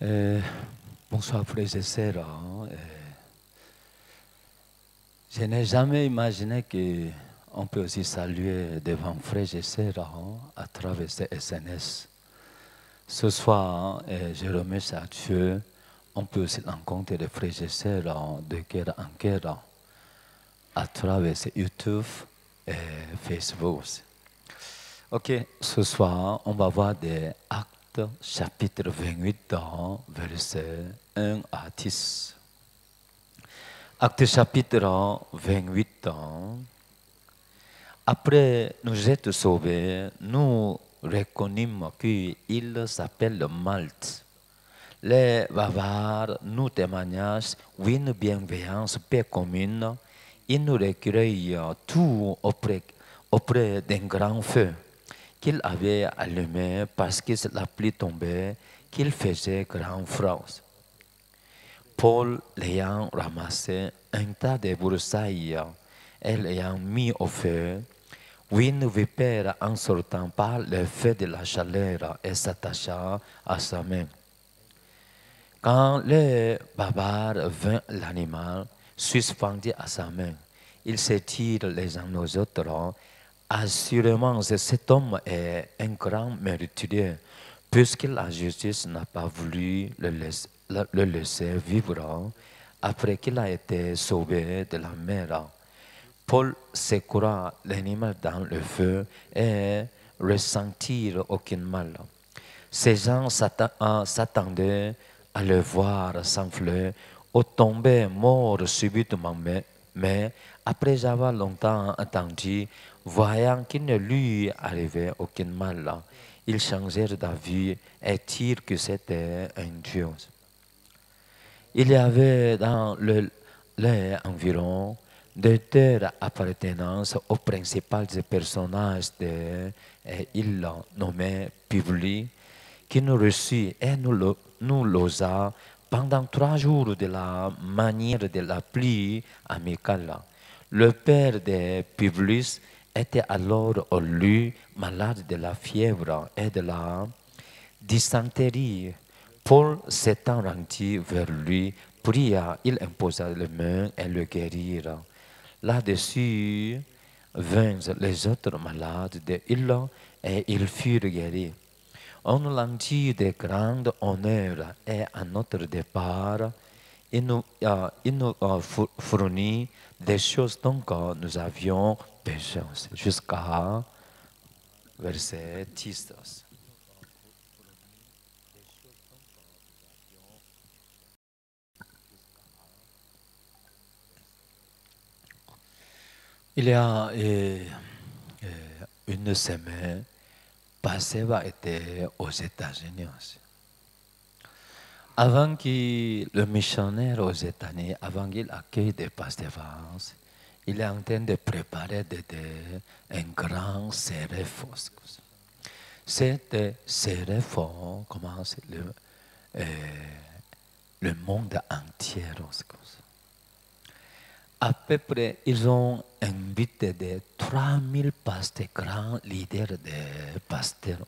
Euh, Bonsoir frères et sœurs. Je n'ai jamais imaginé qu'on peut aussi saluer devant frères et sœurs à travers ces SNS. Ce soir, je remercie à Dieu. On peut aussi rencontrer des frères et sœurs de cœur en cœur à travers YouTube et Facebook aussi. Ok, ce soir, on va voir des actes, chapitre 28, versets 1 à 10. Acte chapitre 28. Après nous être sauvés, nous reconnûmes qu'il s'appelle Malte. Les bavards nous témoignent une bienveillance paix commune. Ils nous recueillent tout auprès d'un grand feu qu'il avait allumé parce que la pluie tombait, qu'il faisait grand froid. Paul l'ayant ramassé un tas de broussailles et l'ayant mis au feu, une vipère en sortant par le feu de la chaleur et s'attacha à sa main. Quand le bavard vint l'animal, suspendu à sa main, il se tire les uns aux autres. Assurément, cet homme est un grand mériturier, puisque la justice n'a pas voulu le laisser vivre après qu'il a été sauvé de la mer. Paul secoua l'animal dans le feu et ressentit aucun mal. Ces gens s'attendaient à le voir s'enfler ou tomber mort subitement, mais après avoir longtemps attendu, voyant qu'il ne lui arrivait aucun mal, ils changèrent d'avis et dirent que c'était un Dieu. Il y avait dans les environs de terres appartenant aux principaux personnages de l'île nommé Publi, qui nous reçut et nous losa pendant 3 jours de la manière de la pluie amicale. Le père de Publius était alors au lit, malade de la fièvre et de la dysenterie. Paul s'étant rendu vers lui, pria, il imposa les mains et le guérirent. Là-dessus vinrent les autres malades de l'île et ils furent guéris. On nous rendit de grands honneurs et à notre départ, il nous fournit des choses dont nous avions besoin. Jusqu'à verset 10. Il y a une semaine, Paseva était aux États-Unis aussi. Avant que le missionnaire aux États-Unis, avant qu'il accueille des Paseva, il est en train de préparer un grand céréfo. Cette céréfo commence le monde entier. À peu près, ils ont invité des 3000 pasteurs, grands leaders de pasteurs.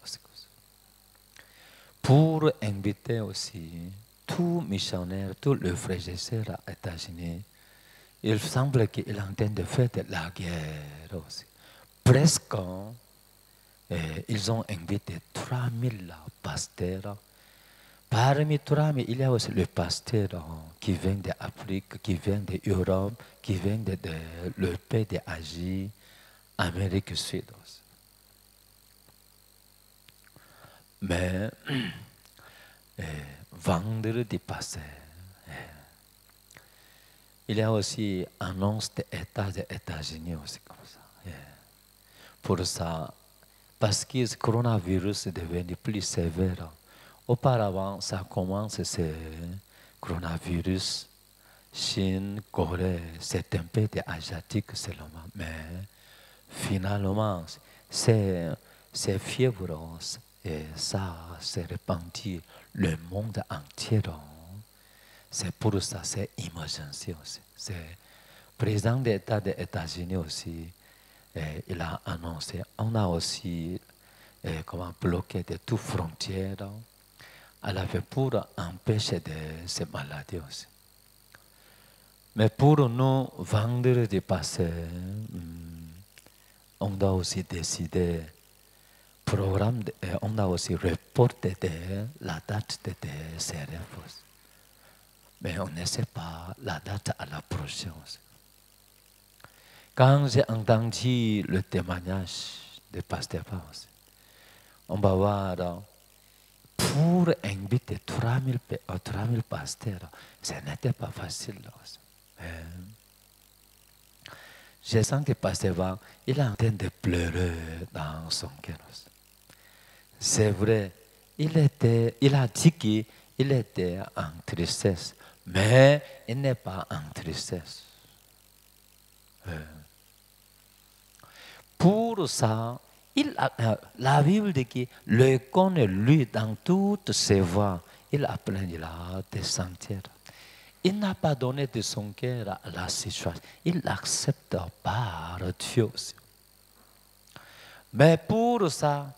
Pour inviter aussi tous missionnaires, tous les frères et sœurs aux États-Unis, il semble qu'il est en train de faire de la guerre aussi. Presque, ils ont invité 3000 pasteurs. Parmi 3000, il y a aussi le pasteur qui vient d'Afrique, qui vient d'Europe, qui vient de le pays d'Asie, Amérique du Sud aussi. Mais vendredi passé, il y a aussi annonce d'État des États-Unis aussi comme ça. Pour ça, parce que le coronavirus est devenu plus sévère. Auparavant, ça commence, ce coronavirus, Chine, Corée, c'est un peu asiatique seulement. Mais finalement, c'est fièvre et ça s'est répandu le monde entier. C'est pour ça, c'est émergence aussi. C'est le président d'État des États-Unis aussi, il a annoncé. On a aussi bloqué de toutes frontières. à la fin pour empêcher ces maladies aussi. Mais pour nous, vendredi passé, on a aussi décidé, on a aussi reporté la date de cérémonies. Mais on ne sait pas la date à la prochaine. Quand j'ai entendu le témoignage de Pasteur Paus, on va voir, pour inviter 3000 pasteurs, ce n'était pas facile. Je sens que Pasteur Paus, il est en train de pleurer dans son cœur. C'est vrai, il a dit qu'il était en tristesse, mais il n'est pas en tristesse. Pour ça, la Bible dit qu'il le connaît lui dans toutes ses voies. Il apprendra des sentiers. Il n'a pas donné de son cœur à la situation. Il l'accepte par Dieu. Mais pour ça,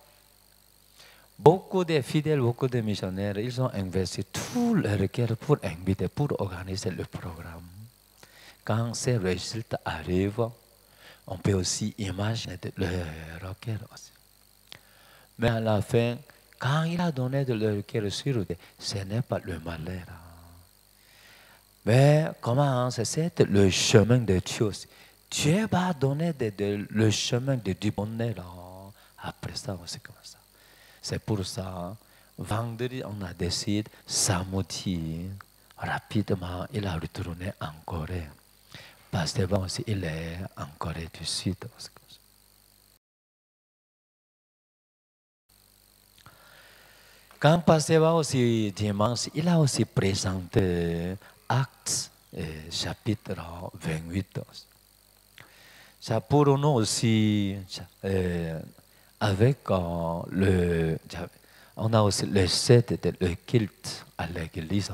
beaucoup de fidèles, beaucoup de missionnaires, ils ont investi tout leur cœur pour inviter, pour organiser le programme. Quand ces résultats arrivent, on peut aussi imaginer leur cœur aussi. Mais à la fin, quand il a donné de leur cœur sur Dieu, ce n'est pas le malheur. Mais comment c'est le chemin de Dieu? Dieu va donner le chemin du bonheur. Après ça, c'est comme ça. C'est pour ça, vendredi, on a décidé, samedi, rapidement, il a retourné en Corée. Pasteur aussi, il est en Corée du Sud. Quand Pasteur aussi dimanche, il a aussi présenté Actes, chapitre 28. Ça pour nous aussi, avec on a aussi le set de le culte à l'église.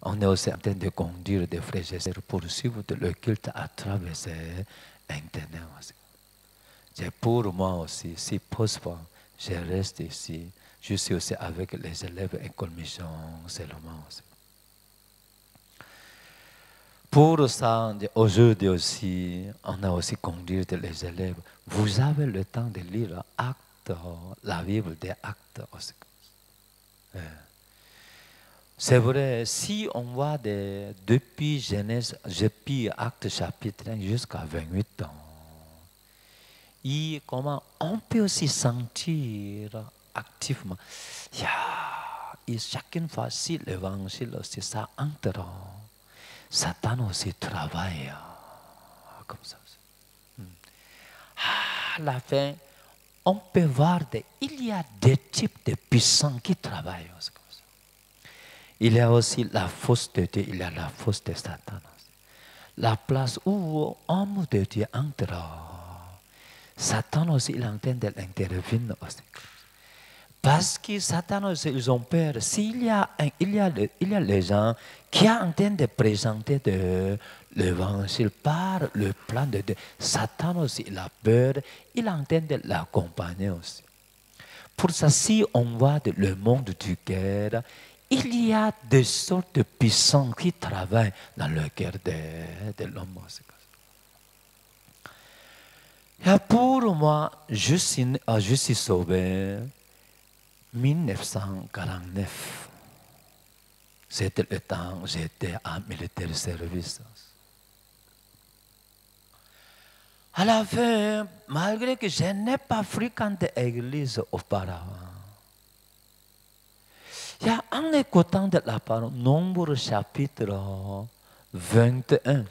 On est aussi en train de conduire des frères et sœurs pour suivre le culte à travers Internet. C'est pour moi aussi, si possible, je reste ici. Je suis aussi avec les élèves école mission seulement aussi. Pour ça, aujourd'hui aussi, on a aussi conduit les élèves. Vous avez le temps de lire Actes, la Bible des Actes aussi. C'est vrai, si on voit depuis Genèse, depuis Actes chapitre 1 jusqu'à 28 ans, comment on peut aussi sentir activement, et chacune fois, si l'évangile, c'est ça entre, Satan aussi travaille comme ça. À la fin, on peut voir il y a des types de puissants qui travaillent aussi comme ça. Il y a aussi la force de Dieu, il y a la force de Satan. La place où l'homme de Dieu entre, Satan aussi, il est en train d'intervenir aussi. Parce que Satan aussi, ils ont peur. Il y a les gens qui sont en train de présenter l'évangile par le plan de Dieu. Satan aussi, il a peur. Il est en train de l'accompagner aussi. Pour ça, si on voit le monde du cœur, il y a des sortes de puissants qui travaillent dans le cœur de l'homme. Et pour moi, je suis sauvé. 1949, c'était le temps où j'étais en militaire service. À la fin, malgré que je n'ai pas fréquenté l'église auparavant, il y a en écoutant de la parole, Nombre chapitre 21,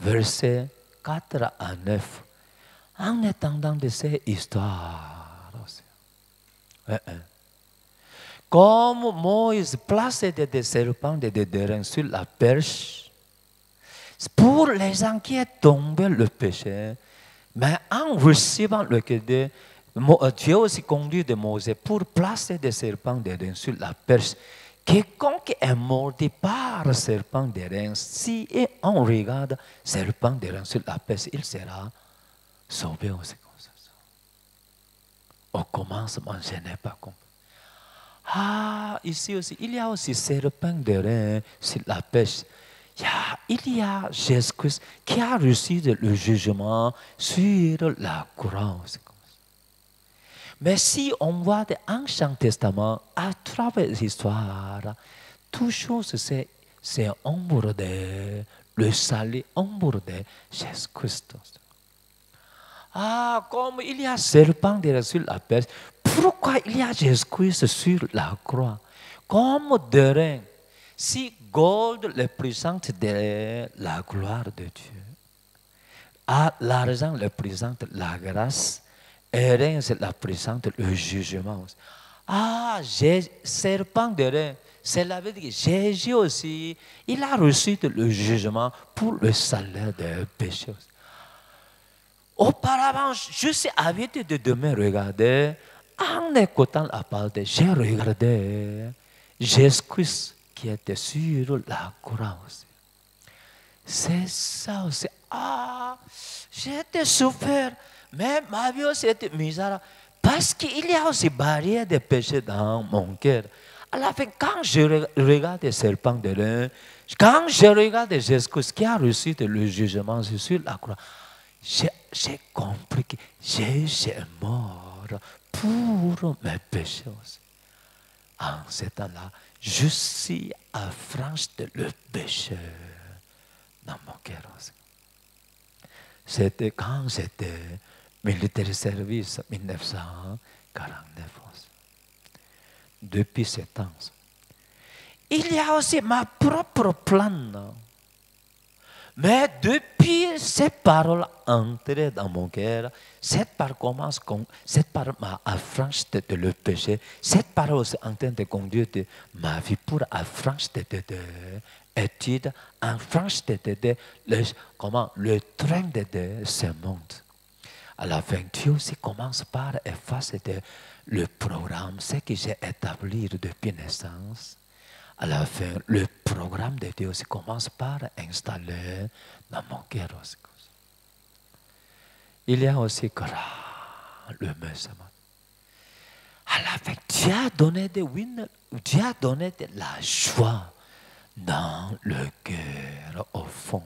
versets 4 à 9, en attendant de ces histoires. Comme Moïse plaçait des serpents et des reins sur la perche, pour les gens qui sont tombés le péché, mais en recevant le cadeau, Dieu aussi conduit de Moïse pour placer des serpents et des reins sur la perche. Quiconque est mordu par le serpent des reins, si on regarde serpent des reins sur la perche, il sera sauvé aussi. Au commencement, je n'ai pas compris. Ah, ici aussi, il y a aussi serpent de rein sur la pêche. Il y a Jésus-Christ qui a reçu le jugement sur la croix. Mais si on voit dans l'Ancien Testament, à travers l'histoire, toujours c'est ombre de le salut, ombre de Jésus-Christ. Ah, comme il y a serpent sur la pêche, pourquoi il y a Jésus-Christ sur la croix? Comme de rein, si gold représente la gloire de Dieu, l'argent représente la grâce, et rein représente le jugement. Ah, serpent de rein, cela veut dire que Jésus aussi, il a reçu le jugement pour le salaire des péchés. Auparavant, je suis habitué de me regarder. En écoutant la parole, j'ai regardé Jésus-Christ qui était sur la croix aussi. C'est ça aussi. Ah, j'ai été souffert, mais ma vie aussi était misérable. Parce qu'il y a aussi barrière de péché dans mon cœur. À la fin, quand je regarde les serpents de rein, quand je regarde Jésus-Christ qui a reçu le jugement sur la croix, j'ai compris que Jésus est mort pour mes péchés aussi. En ce temps-là, je suis affranchi de le péché dans mon cœur aussi. C'était quand j'étais militaire service 1949 aussi. Depuis ce temps, il y a aussi ma propre plan. Mais depuis cette parole entrée dans mon cœur, cette parole m'a affranchi de le péché. Cette parole est en train de conduire ma vie pour affranchir de études, affranchir de le train de ce monde. À la fin, Dieu aussi commence par effacer le programme, ce que j'ai établi depuis naissance. À la fin, le programme de Dieu aussi commence par installer dans mon cœur aussi. Il y a aussi le message. À la fin, Dieu a donné Dieu a donné de la joie dans le cœur, au fond.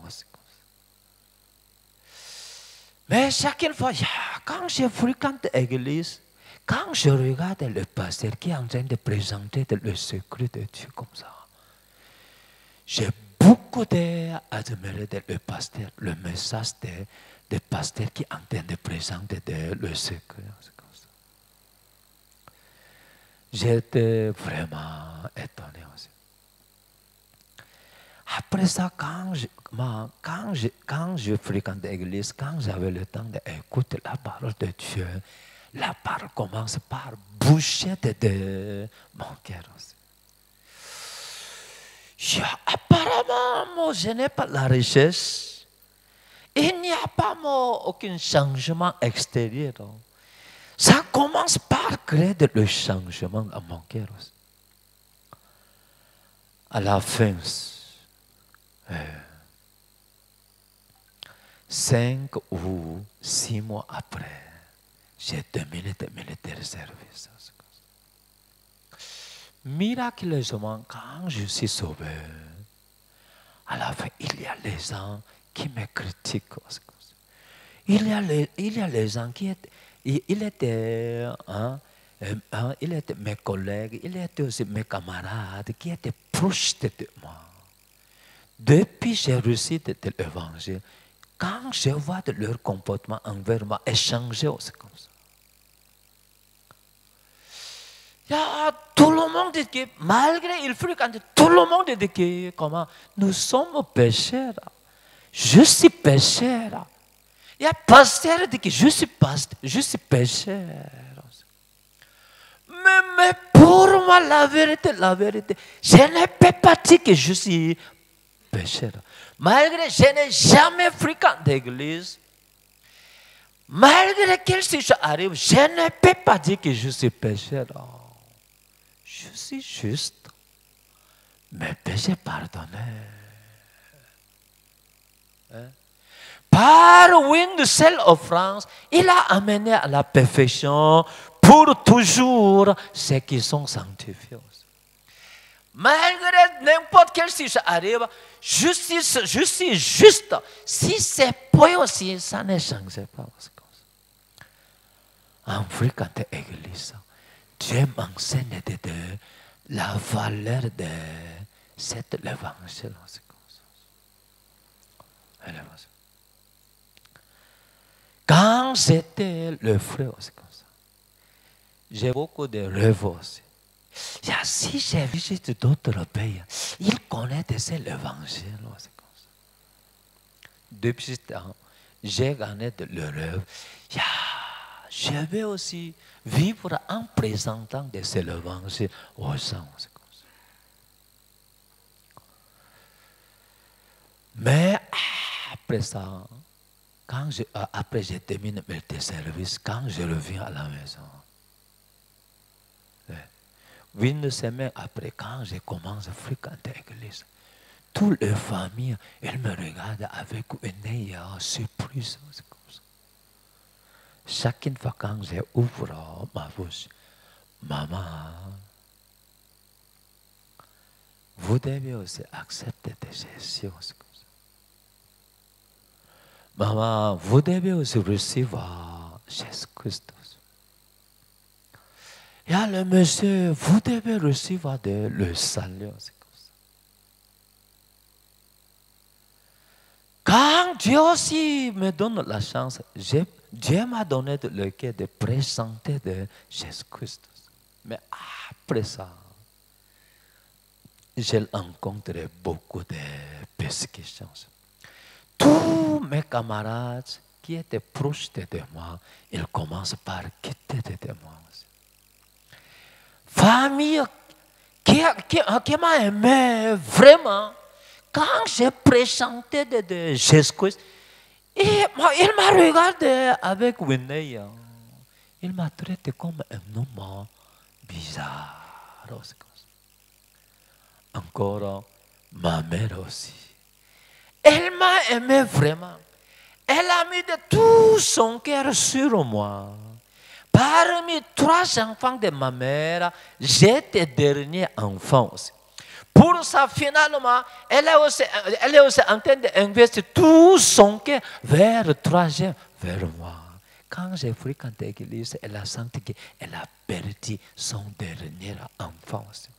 Mais chaque fois, quand je fréquente l'église, quand je regarde le pasteur qui est en train de présenter le secret de Dieu comme ça, j'ai beaucoup admiré le pasteur, le message de pasteur qui est en train de présenter le secret. J'étais vraiment étonné aussi. Après ça, quand je fréquente l'église, quand j'avais le temps d'écouter la parole de Dieu, la parole commence par boucher de mon cœur aussi. Apparemment, moi, je n'ai pas la richesse. Il n'y a pas aucun changement extérieur. Ça commence par créer le changement dans mon cœur aussi. À la fin, 5 ou 6 mois après, j'ai terminé de militaire service. Miraculeusement, quand je suis sauvé, à la fin, il y a les gens qui me critiquent. Il y a les gens qui étaient, il était mes collègues, il était aussi mes camarades qui étaient proches de moi. Depuis que j'ai reçu l'évangile, quand je vois leur comportement envers moi, échanger aussi comme ça. Tout le monde dit que, malgré il fréquente, tout le monde dit que, comment, nous sommes pécheurs. Je suis pécheur. Il y a pasteur qui dit que je suis pasteur, je suis pécheur. Mais pour moi, la vérité, je ne peux pas dire que je suis pécheur. Malgré que je n'ai jamais fréquenté l'église, malgré quelle situation arrive, je ne peux pas dire que je suis pécheur. Je suis juste. Mes péchés pardonnés. par une seule offrande, il a amené à la perfection pour toujours ceux qui sont sanctifiés. Malgré n'importe quelle situation arrive, je suis juste. Si c'est pas aussi, ça ne change pas. En fréquentant l'église, Dieu m'enseigne de la valeur de cet évangile. Quand j'étais le frère, c'est comme ça. J'ai beaucoup de rêves aussi. Si j'ai visité d'autres pays, ils connaissent déjà l'évangile. C'est comme ça. Depuis ce temps, j'ai gagné le rêve. Je vais aussi vivre en présentant de cet évangile aux gens. C'est comme ça. Mais après ça, après j'ai terminé mes services, quand je reviens à la maison, une semaine après, quand je commence à fréquenter l'église, toutes les familles, elles me regardent avec une œil surprise. Chaque fois quand j'ouvre ma bouche, maman, vous devez aussi accepter de Jésus. Maman, vous devez aussi recevoir Jésus-Christ. Et le monsieur, vous devez recevoir le salut. Quand Dieu aussi me donne la chance, Dieu m'a donné le cœur de présenter de Jésus-Christ. Mais après ça, j'ai rencontré beaucoup de persécutions. Tous mes camarades qui étaient proches de moi, ils commencent par quitter de moi. Famille qui m'a aimé vraiment, quand j'ai présenté de Jésus-Christ, il m'a regardé avec une œil. Il m'a traité comme un homme bizarre. Encore ma mère aussi. Elle m'a aimé vraiment. Elle a mis de tout son cœur sur moi. Parmi 3 enfants de ma mère, j'étais dernier enfant aussi. Pour ça, finalement, elle est aussi en train d'investir tout son cœur vers le 3e, vers moi. Quand j'ai fréquenté l'église, elle a senti qu'elle a perdu son dernier enfant aussi.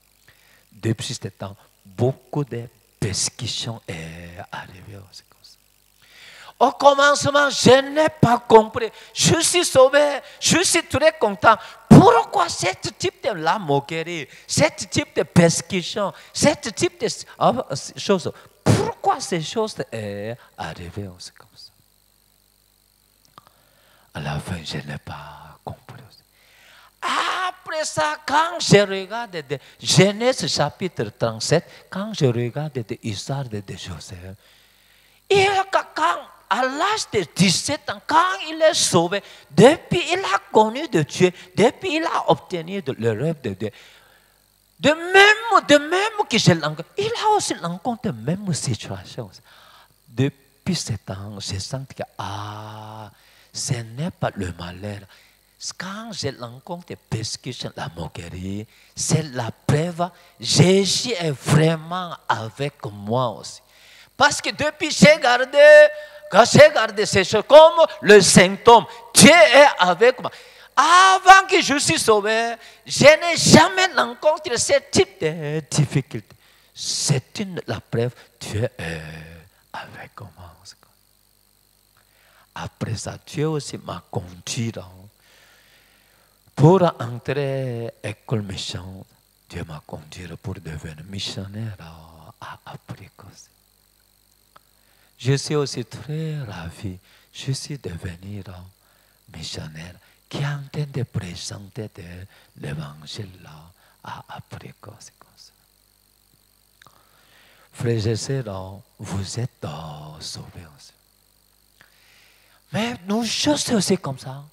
Depuis ce temps, beaucoup de persécutions sont arrivées aussi. Au commencement, je n'ai pas compris. Je suis sauvé, je suis très content. Pourquoi ce type de la moquerie, ce type de persécution, ce type de choses, pourquoi ces choses sont arrivées aussi comme ça? À la fin, je n'ai pas compris. Après ça, quand je regarde de Genèse chapitre 37, quand je regarde de l'histoire de Joseph, à l'âge de 17 ans, quand il est sauvé, depuis il a connu de Dieu, depuis il a obtenu le rêve de Dieu, de même que je l'encontre, il a aussi rencontré la même situation. Depuis ce temps, je sens que ce n'est pas le malheur. Quand je rencontre des persécutions, la moquerie, c'est la preuve, Jésus est vraiment avec moi aussi. Parce que depuis quand j'ai gardé ces choses comme le symptôme, Dieu est avec moi. Avant que je suis sauvé, je n'ai jamais rencontré ce type de difficulté. C'est la preuve, Dieu est avec moi. Après ça, Dieu aussi m'a conduit pour entrer à l'école méchante. Dieu m'a conduit pour devenir missionnaire à Afrique. Je suis aussi très ravi. Je suis devenu missionnaire qui est en train de présenter l'évangile à Afrique. Frères et sœurs, vous êtes sauvés aussi. Mais nous, juste aussi comme ça.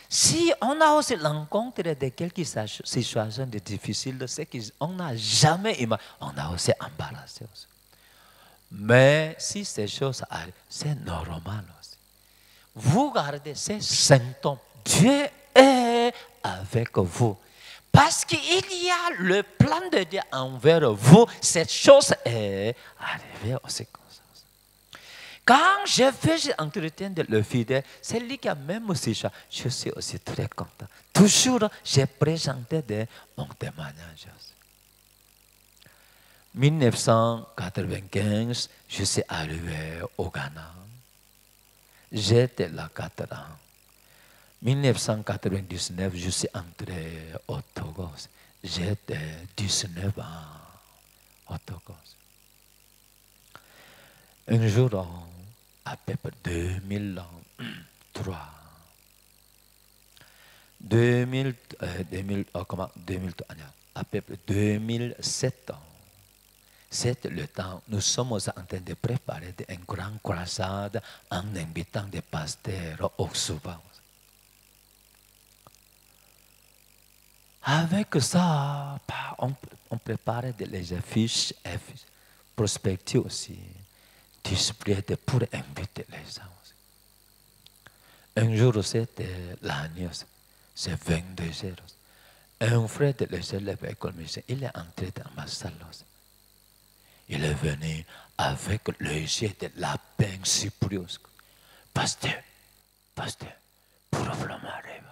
Si on a aussi rencontré de quelques situations difficiles, c'est qu'on n'a jamais imaginé, on a aussi embarrassé aussi. Mais si ces choses arrivent, c'est normal aussi. vous gardez ces symptômes. Dieu est avec vous. Parce qu'il y a le plan de Dieu envers vous, cette chose est arrivée aussi comme ça. Quand je fais cet entretien de le fidèle, c'est lui qui a même aussi ça. Je suis aussi très content. Toujours, j'ai présenté mon témoignage. 1995, je suis arrivé au Ghana. J'étais là 4 ans. 1999, je suis entré au Togo. J'étais 19 ans au Togo. Un jour, à peu près 2003, à peu près 2007 ans, c'est le temps, nous sommes en train de préparer une grande croisade en invitant des pasteurs au Soudan. Avec ça, on préparait les affiches, prospectives aussi, display pour inviter les gens. Un jour, c'était l'année, c'est 22 heures. Un frère de l'élève école mission, il est entré dans ma salle. Il est venu avec le jet de lapin cyprus. Pasteur, problème arrive.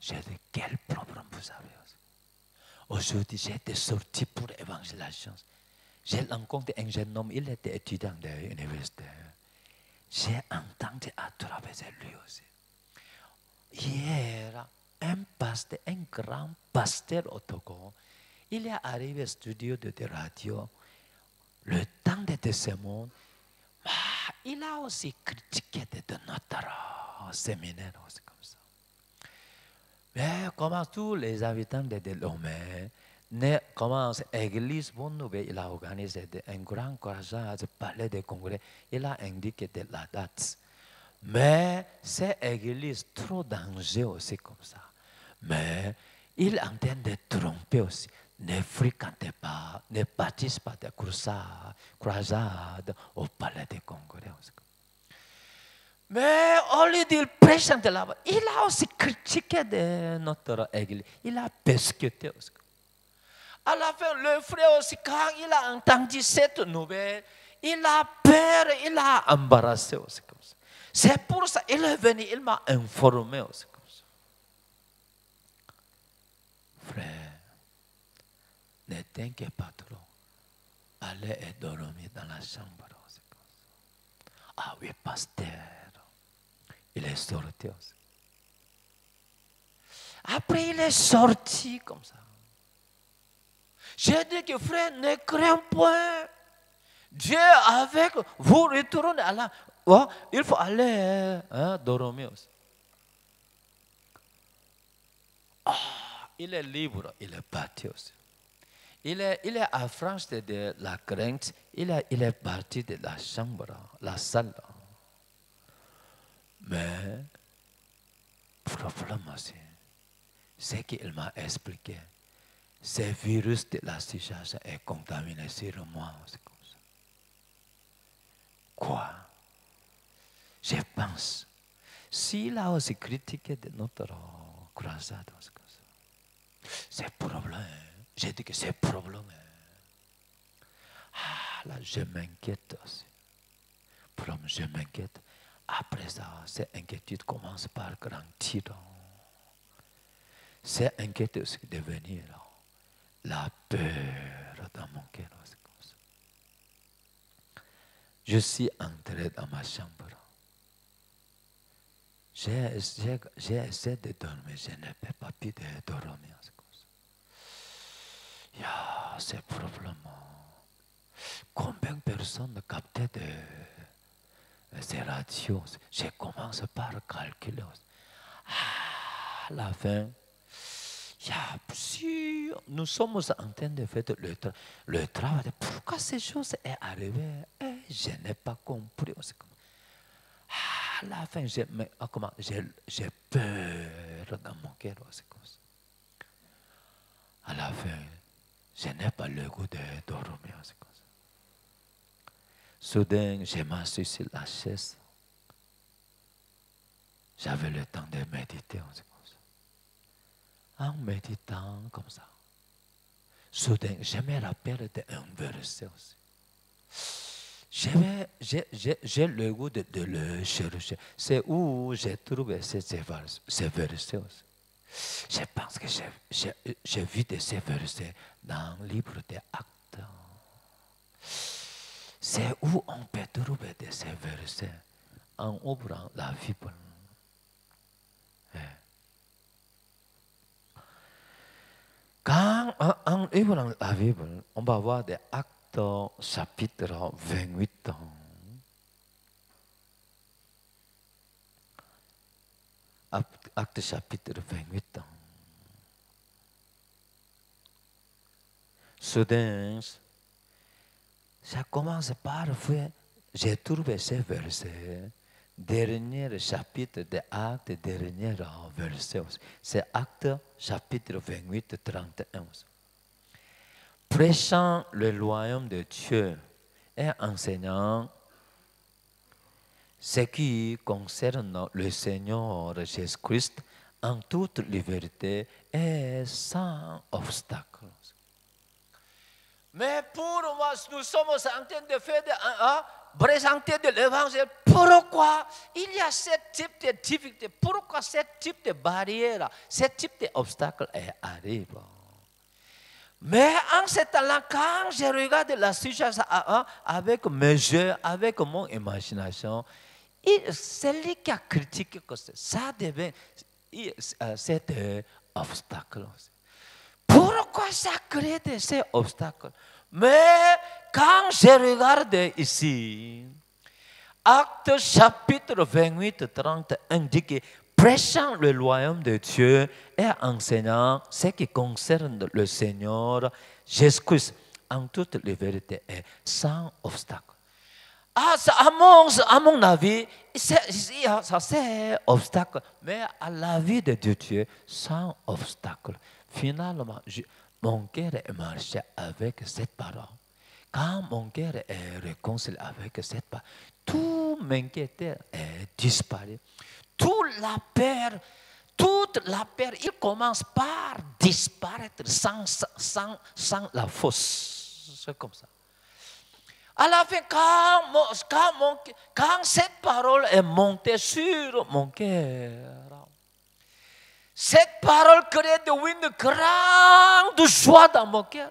J'ai dit, quel problème vous avez? Aujourd'hui, j'étais sorti pour l'évangélisation. J'ai rencontré un jeune homme, il était étudiant de l'université. J'ai entendu à travers lui aussi. Hier, un pasteur, un grand pasteur au Togo, il est arrivé au studio de radio. Le temps de ce monde, il a aussi critiqué de notre séminaire aussi comme ça. Mais comme tous les habitants de Lomé, comment l'église Bonne Nouvelle, il a organisé un grand croisade, palais de congrès, il a indiqué de la date. Mais c'est l'église trop dangereuse aussi comme ça. Mais il est en train de tromper aussi. Ne fréquentez pas, ne participez pas de croisade au palais de congrès. Mais au lieu de présenter là-bas, il a aussi critiqué de notre église. Il a persécuté aussi. À la fin, le frère aussi, quand il a entendu cette nouvelle, il a peur, il a embarrassé aussi comme ça. C'est pour ça qu'il est venu, il m'a informé aussi comme ça. Frère, ne t'inquiète pas trop. Allez et dormir dans la chambre aussi comme ça. Ah oui, pasteur. Il est sorti aussi. Après, il est sorti comme ça. J'ai dit que frère, ne crains point. Dieu avec vous retournez à la... Oh, il faut aller dormir aussi. Il est libre, il est parti aussi. Il est à France de la crainte, il est parti de la chambre, la salle. Mais, le problème aussi, c'est qu'il m'a expliqué, ce virus de la situation est contaminé sur moi. C'est comme ça. Quoi? Je pense, s'il a aussi critiqué de notre croisade, c'est problème. J'ai dit que c'est problème. Ah, là, je m'inquiète aussi. Problème, je m'inquiète. Après ça, cette inquiétude commence par grandir. Cette inquiétude aussi devenir la peur dans mon cœur. Je suis entré dans ma chambre. J'ai essayé de dormir, je n'ai pas pu dormir. C'est problème. Combien de personnes captaient ces radios? Je commence par calculer. À la fin, si nous sommes en train de faire le travail, pourquoi ces choses sont arrivées? Je n'ai pas compris. À la fin, j'ai peur dans mon cœur. À la fin, je n'ai pas le goût de dormir. Soudain, je m'assis sur la chaise. j'avais le temps de méditer. En méditant comme ça, soudain, je me rappelle d'un verset aussi. J'ai le goût de le chercher. C'est où j'ai trouvé ces versets aussi. Je pense que j'ai vu de ces versets dans le livre des Actes. C'est où on peut trouver de ces versets en ouvrant la Bible. Quand en ouvrant la Bible, on va voir des Actes chapitre 28. Acte chapitre 28. Soudain, ça commence par faire, j'ai trouvé ces versets, dernier chapitre des Actes, dernier verset. C'est Acte chapitre 28, 31. Prêchant le royaume de Dieu et enseignant ce qui concerne le Seigneur Jésus-Christ en toute liberté et sans obstacle. Mais pour moi, nous sommes en train de faire présenter de l'évangile. Pourquoi il y a ce type de difficulté? Pourquoi ce type de barrière, ce type d'obstacle arrive? Mais en ce temps-là, quand je regarde la situation avec mes yeux, avec mon imagination, celui qui a critiqué que ça devient cet obstacle. Pourquoi ça crée ces obstacles? Mais quand je regarde ici, Acte chapitre 28, 30 indique prêchant le royaume de Dieu et enseignant ce qui concerne le Seigneur Jésus-Christ en toute vérité et sans obstacle. À mon avis, ça c'est obstacle, mais à la vie de Dieu, sans obstacle. Finalement, mon cœur est marché avec cette parole. Quand mon cœur est réconcilié avec cette parole, tout m'inquiéter est disparu. Toute la peur, il commence par disparaître sans la force. C'est comme ça. À la fin, quand cette parole est montée sur mon cœur, cette parole crée une grande joie dans mon cœur.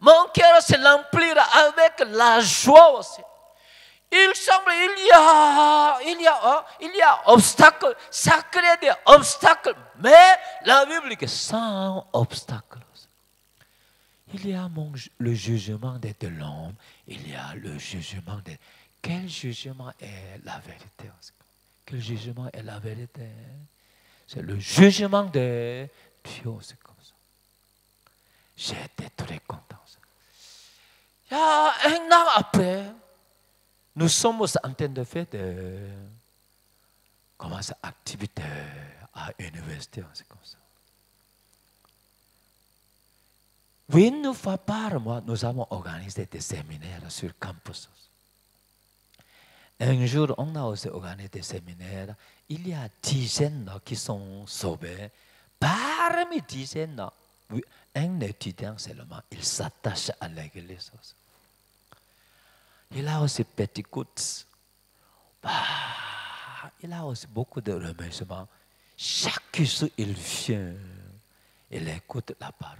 Mon cœur se remplit avec la joie aussi. Il semble il y a obstacle, ça crée des obstacles, mais la Bible dit que sans obstacle. Il y a le jugement de l'homme, il y a le jugement de... Quel jugement est la vérité? Quel jugement est la vérité? C'est le jugement de Dieu, c'est comme ça. J'étais très content. Il y a un an après, nous sommes en train de faire commencer activité à l'université, c'est comme ça. Oui, une fois par mois, nous avons organisé des séminaires sur campus. Un jour, on a aussi organisé des séminaires. Il y a dizaines qui sont sauvés. Parmi dizaines, un étudiant seulement, il s'attache à l'église. Il a aussi petit coups. Il a aussi beaucoup de remerciements. Chaque jour, il vient. Il écoute la parole.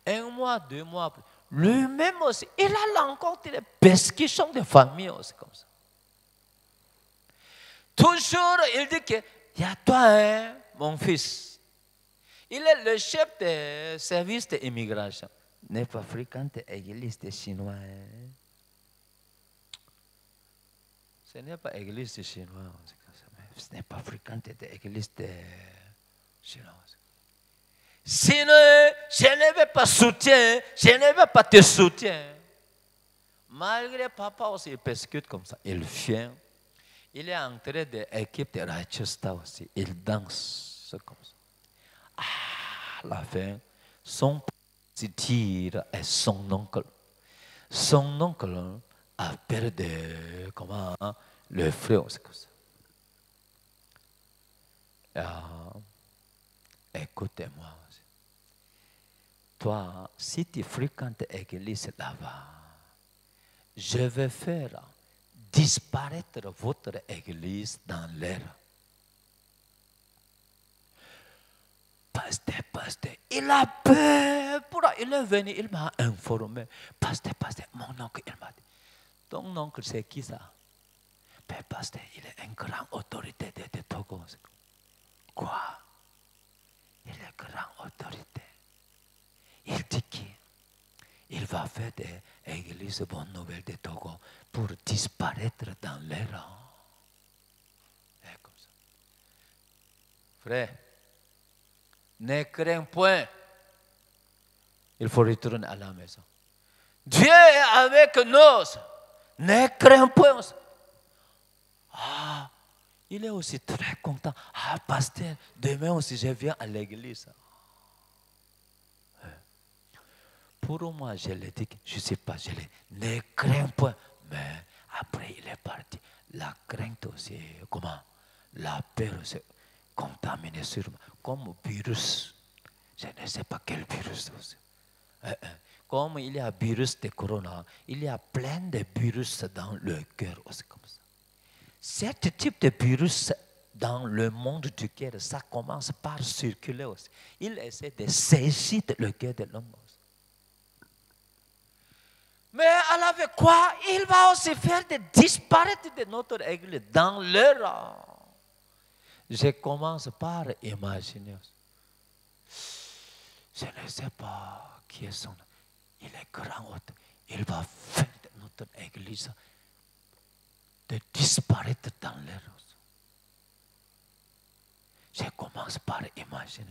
Un mois, 2 mois, lui-même aussi, il a rencontré des persécutions de famille aussi comme ça. Toujours, il dit que, il y a toi, hein, mon fils. Il est le chef des services d'immigration. N'est pas fréquenté l'église des Chinois. Hein. Ce n'est pas l'église des Chinois. Ce n'est pas fréquenté l'église des Chinois. Sinon, je ne vais pas soutenir, je ne vais pas te soutenir. Malgré papa aussi, il persécute comme ça. Il vient. Il est entré de l'équipe de Rochester aussi. Il danse comme ça. À la fin, son petit et son oncle. Son oncle a perdu le frère. C'est comme ça. Écoutez-moi. Toi, si tu fréquentes l'église là-bas, je vais faire disparaître votre église dans l'air. Pasteur, il a peur. Il est venu, il m'a informé. Pasteur, mon oncle, il m'a dit. Ton oncle, c'est qui ça? Pasteur, il est une grande autorité de Togo. Quoi? Il est grande autorité. Il dit qu'il va faire des églises bonnes nouvelles de Togo pour disparaître dans les rangs. Et comme ça. Frère, ne crains point. Il faut retourner à la maison. Dieu est avec nous. Ne crains point. Ah, il est aussi très content. Ah, pasteur, demain aussi je viens à l'église. Pour moi, je l'ai dit, je ne sais pas, je l'ai ne crains point. Mais après, il est parti. La crainte aussi, comment? La peur aussi contaminée sur moi. Comme virus. Je ne sais pas quel virus aussi. Comme il y a virus de corona, il y a plein de virus dans le cœur aussi comme ça. Ce type de virus dans le monde du cœur, ça commence par circuler aussi. Il essaie de saisir le cœur de l'homme. Mais avec quoi? Il va aussi faire disparaître de notre église dans leur. Je commence par imaginer. Je ne sais pas qui est son nom. Il est grand. Il va faire de notre église de disparaître dans l'air. Je commence par imaginer.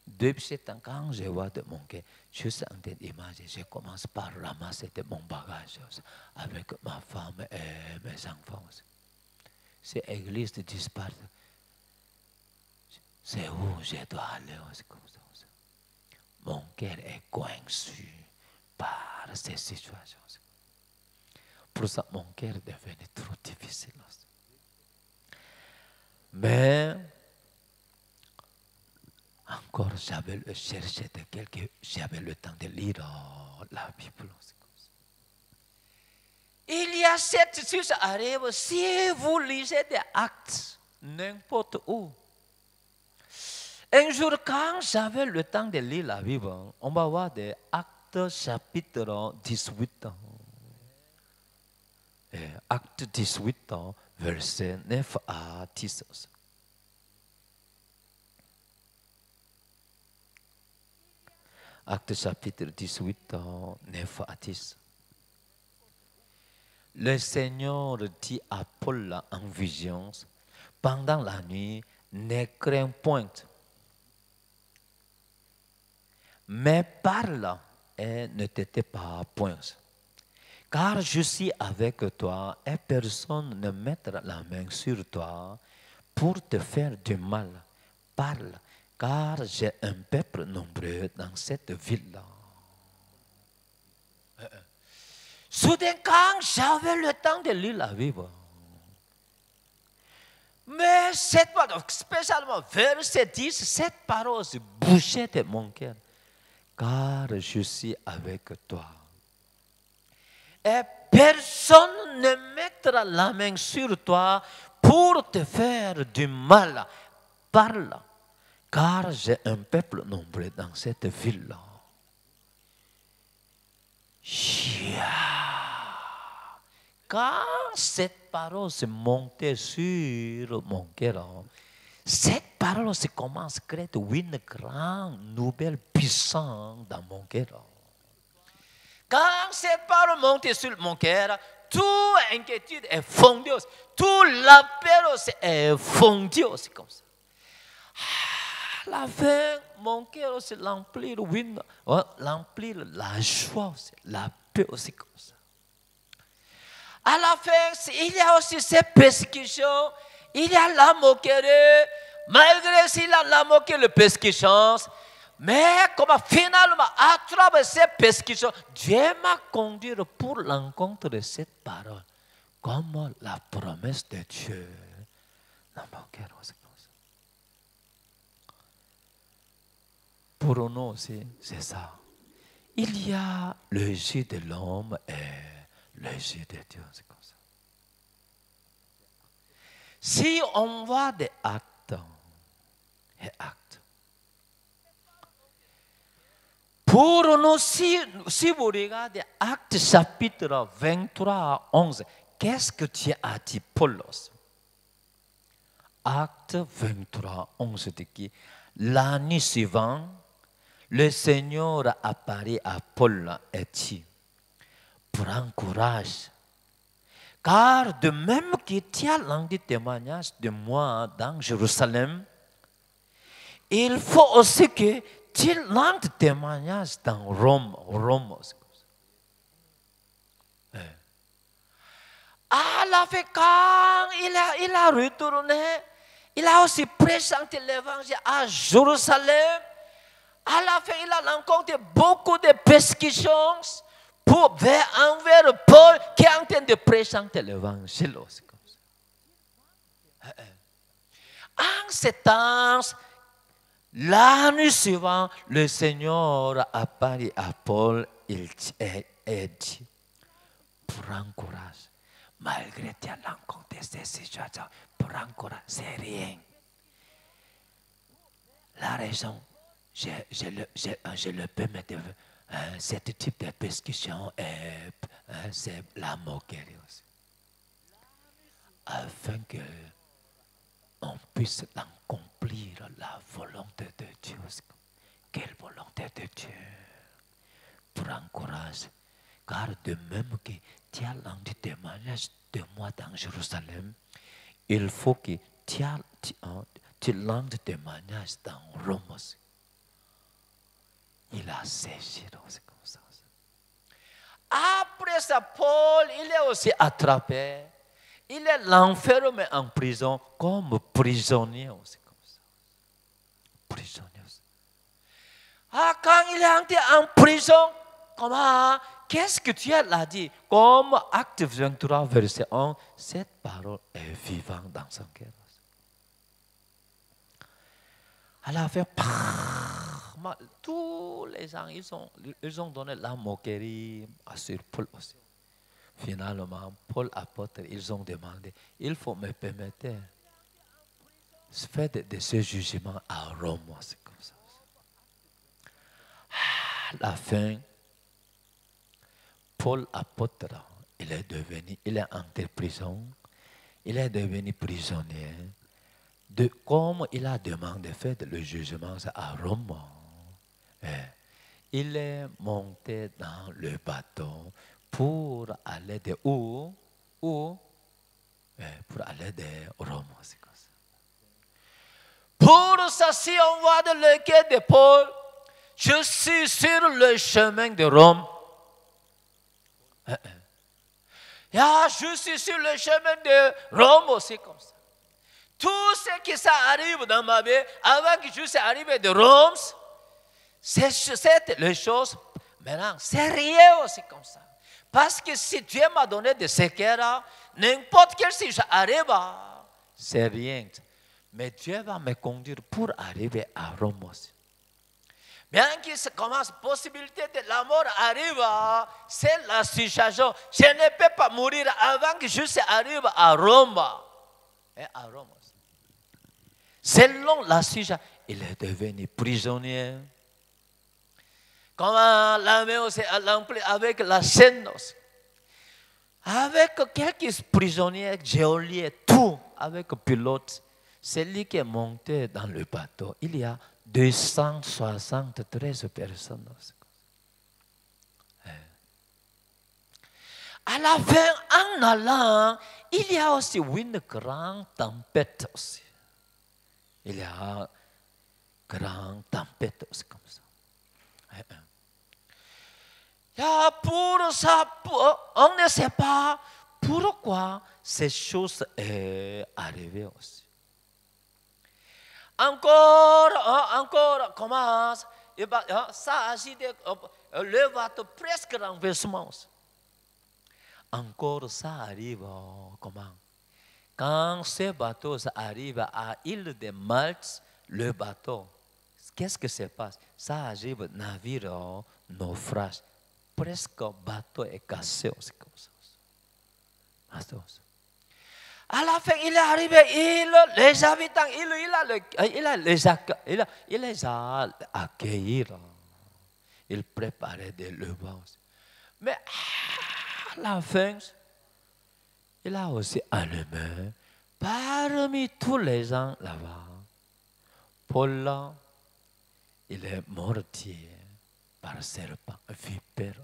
Depuis ce temps, quand je vois de mon cœur, je suis en train d'imaginer, je commence par ramasser de mon bagage avec ma femme et mes enfants. Cette église disparaît. C'est où je dois aller comme ça. Mon cœur est coincé par ces situations. Pour ça, mon cœur est devenu trop difficile. Mais, encore, j'avais cherché de j'avais le temps de lire la Bible. Il y a cette situation qui arrive si vous lisez des actes, n'importe où. Un jour, quand j'avais le temps de lire la Bible, on va voir des Actes chapitre 18. Acte 18, verset 9 à 10. Acte chapitre 18, 9 à 10. Le Seigneur dit à Paul en vision, pendant la nuit, ne crains point, mais parle et ne t'étais pas point. Car je suis avec toi et personne ne mettra la main sur toi pour te faire du mal. Parle, car j'ai un peuple nombreux dans cette ville-là. Soudain, quand j'avais le temps de lire la Bible, mais cette parole, spécialement verset 10, cette parole se bouchait de mon cœur. Car je suis avec toi. Et personne ne mettra la main sur toi pour te faire du mal. Parle, car j'ai un peuple nombreux dans cette ville-là. Quand cette parole se montait sur mon cœur, cette parole se commence à créer une grande nouvelle puissance dans mon cœur. Quand cette parole monte sur mon cœur, toute inquiétude est fondue. Tout l'appel est fondu aussi comme ça. À la fin, mon cœur se remplit la joie aussi, la paix aussi comme ça. À la fin, il y a aussi ces persécutions, il y a la moquerie, malgré s'il a la moquerie, la persécution, mais comme finalement, à travers ces persécutions, Dieu m'a conduit pour l'encontre de cette parole, comme la promesse de Dieu dans mon cœur. Pour nous aussi, c'est ça. Il y a le jeu de l'homme et le jeu de Dieu. C'est comme ça. Si on voit des actes et actes, pour nous, si vous regardez Actes chapitre 23, 11, qu'est-ce que Dieu a dit Paul? Acte 23, 11 dit que l'année suivante, le Seigneur apparaît à Paul et dit, prends courage, car de même que tu as rendu témoignage de moi dans Jérusalem, il faut aussi que tu rendes témoignage dans Rome. À la fin, quand il a retourné, il a aussi présenté l'évangile à Jérusalem. À la fin, il a rencontré beaucoup de persécutions envers Paul qui est en train de présenter l'évangile. En ce temps, l'année suivante, le Seigneur apparaît à Paul et dit, prends courage. Malgré tu as rencontré ces situations, prends courage, c'est rien. La raison, je le permets de ce type de persécution, c'est la moquerie aussi. Afin qu'on puisse accomplir la volonté de Dieu. Quelle volonté de Dieu? Prends courage. Car de même que tu as rendu témoignage de moi dans Jérusalem, il faut que tu rendes témoignage dans Rome. Il a séché, c'est comme ça. Après ça, Paul, il est aussi attrapé. Il est enfermé en prison comme prisonnier aussi, comme ça. Prisonnier aussi. Quand il est entré en prison, comment? Qu'est-ce que Dieu l'a dit? Comme Acte 23, verset 1, cette parole est vivante dans son cœur. À la fin, tous les gens, ils ont donné la moquerie sur Paul aussi. Finalement, Paul apôtre, ils ont demandé, il faut me permettre de faire de ce jugement à Rome. C'est comme ça. À la fin, Paul apôtre, il est entré en prison, il est devenu prisonnier. Comme il a demandé de faire le jugement à Rome, il est monté dans le bateau pour aller de où? Pour aller de Rome. Pour ça, si on voit de le quai de Paul, je suis sur le chemin de Rome. Je suis sur le chemin de Rome aussi comme ça. Tout ce qui s'arrive dans ma vie, avant que je sois arrivé de Rome, c'est les choses, maintenant, c'est rien aussi comme ça. Parce que si Dieu m'a donné des séquelles, n'importe quelle situation arrive, c'est rien. Mais Dieu va me conduire pour arriver à Rome aussi. Bien que commence possibilité de la mort arrive, c'est la situation. Je ne peux pas mourir avant que je arrive à Rome. Et à Rome. Selon la situation, il est devenu prisonnier. Comment la main aussi l'emplit avec la chaîne aussi. Avec quelques prisonniers, geôliers, tout, avec le pilote. Celui qui est monté dans le bateau, il y a 273 personnes. À la fin, en allant, il y a aussi une grande tempête aussi. Il y a une grande tempête aussi comme ça. Pour ça, on ne sait pas pourquoi ces choses sont arrivées aussi. Encore, comment ça agit le bateau presque renversement. Encore ça arrive, comment? Quand ce bateau arrive à l'île de Malte, le bateau qu'est-ce que se passe? Ça arrive, navire naufrage. Presque le bateau est cassé. C'est comme ça. À la fin, il est arrivé, les habitants, il les a accueillis. Il préparait des levains. Mais à la fin, il a aussi allumé parmi tous les gens là-bas. Paul, il est mortier par serpent, vipère.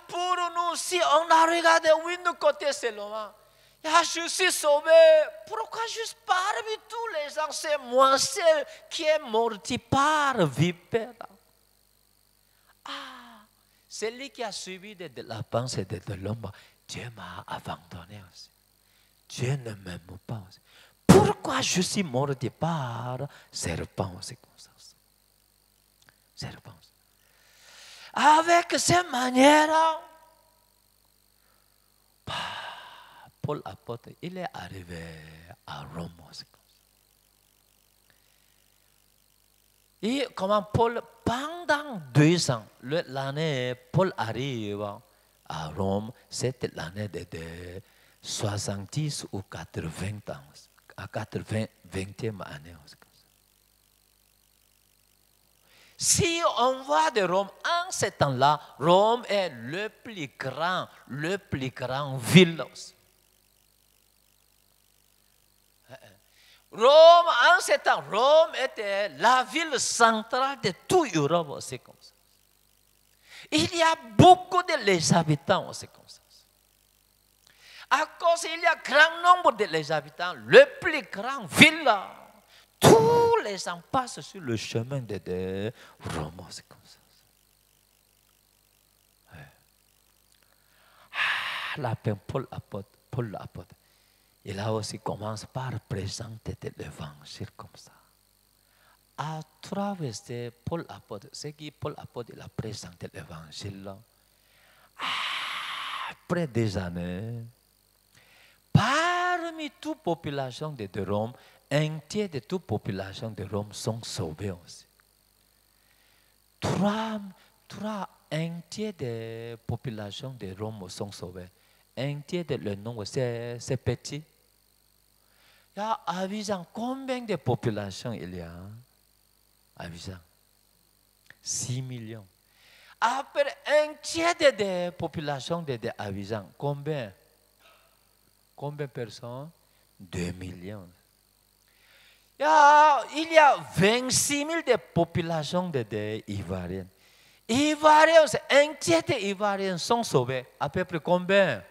Pour nous, si on a regardé oui de côté seulement, je suis sauvé. Pourquoi juste parmi tous les gens, c'est moi seul qui est morti par vipère? C'est lui qui a suivi de la pensée de l'homme. Dieu m'a abandonné aussi. Dieu ne m'aime pas aussi. Pourquoi je suis morti par serpent? C'est comme ça. Serpent. Avec ces manières, Paul apôtre, il est arrivé à Rome. Et comment Paul, pendant 2 ans, l'année Paul arrive à Rome, c'était l'année de 70 ou 80 ans, à 20e année. Si on voit de Rome, en ce temps-là, Rome est le plus grand ville. Rome, en ce temps, Rome était la ville centrale de toute l'Europe. C'est comme ça. Il y a beaucoup de habitants. C'est comme ça. À cause il y a un grand nombre de habitants, le plus grand ville. Tous les gens passent sur le chemin de Rome. C'est comme ça. L'appel Paul l'apôtre. Il a aussi commencé par présenter l'évangile comme ça. À travers Paul l'apôtre, c'est qui Paul l'apôtre il a présenté l'évangile. Après des années, parmi toute population de Rome, un tiers de toute population de Rome sont sauvés aussi. Un tiers de population de Rome sont sauvés. Un tiers de le nombre, c'est petit. Il y a Avizan, combien de populations il y a? Avizan, 6 millions. Après un tiers de population de Avizan, combien? Combien de personnes? 2 millions. Il y a 26 000 de population de Ivoiriens. Ivoiriens, un tiers des Ivoiriens sont sauvés. À peu près combien?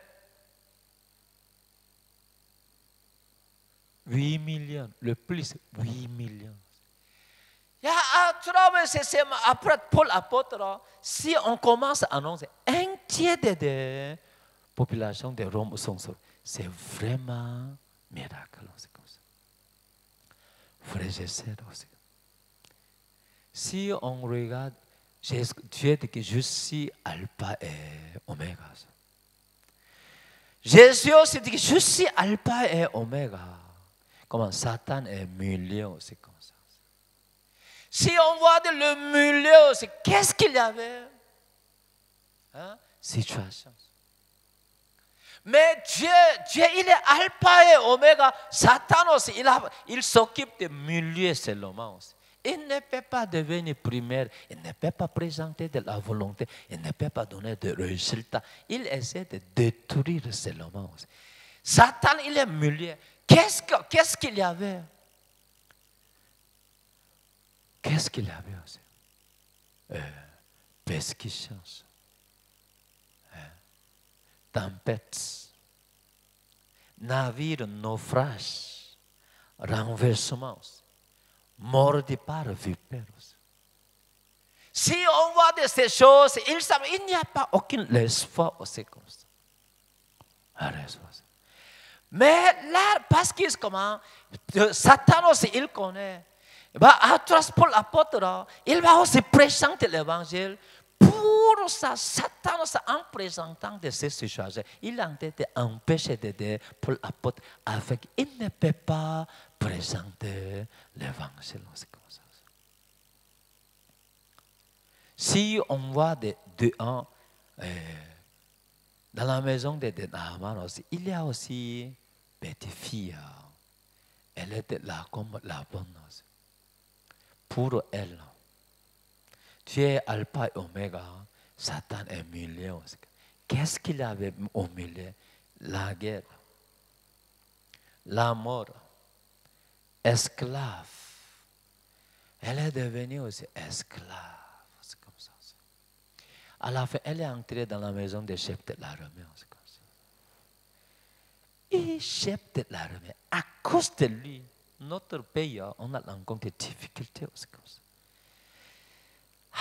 8 millions. Le plus, 8 millions. À travers après Paul apôtre, si on commence à annoncer un tiers de population de Rome sont sauvés, c'est vraiment miracle. Frères et sœurs aussi. Si on regarde, Dieu dit que je suis Alpha et Oméga. Jésus aussi dit que je suis Alpha et Oméga. Comment Satan est milieu, c'est comme ça. Si on voit le milieu, qu'est-ce qu'il y avait? Situation. Mais Dieu, il est Alpha et Oméga. Satan aussi, il s'occupe de milieu seulement aussi. Il ne peut pas devenir primaire, il ne peut pas présenter de la volonté, il ne peut pas donner de résultats. Il essaie de détruire seulement aussi. Satan, il est milieu. Qu'est-ce qu'il y avait? Qu'est-ce qu'il y avait aussi? Persécution. Tempête, navire, naufrage, renversement, mordu par vipère. Si on voit de ces choses, il n'y a pas aucun espoir aussi comme ça. Mais là, parce qu'il comment, Satan aussi, il connaît. À travers Paul l'apôtre, il va aussi présenter l'évangile. Pour ça, Satan, en présentant de ces situations, il a été empêché de Paul l'apôtre avec. Il ne peut pas présenter l'évangile. C'est comme ça. Si on voit dans la maison de Naaman aussi, il y a aussi petite fille. Elle était là comme la bonne. Pour elle, tu es Alpha et Oméga, Satan est humilié. Qu'est-ce qu'il avait humilié? La guerre, la mort, esclave. Elle est devenue aussi esclave. C'est comme ça. À la fin, elle est entrée dans la maison des chefs de l'armée. C'est comme ça. Et chef de l'armée, à cause de lui, notre pays, on a rencontré des difficultés. C'est comme ça.